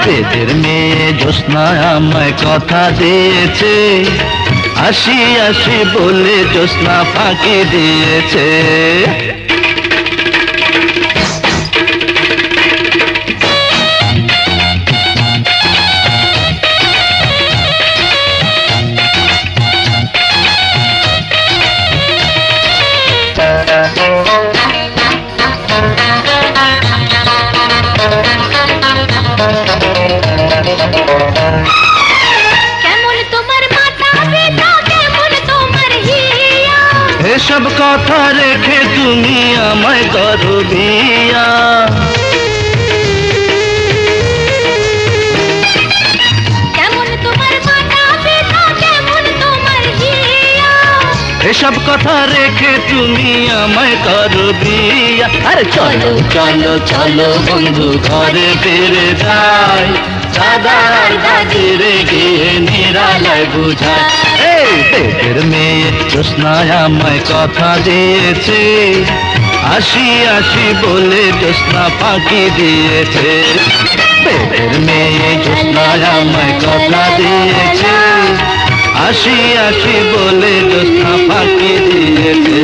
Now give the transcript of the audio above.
বেদের মেয়ে জ্যোৎস্না আমায় কথা দিয়েছে, আসি আসি বলে জ্যোৎস্না ফাঁকি দিয়েছে। এসব কথা রেখে তুমি আমায় করো বিয়া, এসব কথা রেখে তুমি আমায় করো বিয়া। আরে চলো চলো চলো বন্ধু ঘরে ফিরে যাই, দাদা আর দাদির গিয়ে নিরালায় বুঝায়। এই বেদের মেয়ে জ্যোৎস্না আমায় কথা দিয়েছে, আসি আসি বলে জ্যোৎস্না ফাঁকি দিয়েছে। বেদের মেয়ে জ্যোৎস্না আমায় কথা দিয়েছে, আসি আসি বলে জ্যোৎস্না ফাঁকি দিয়েছে।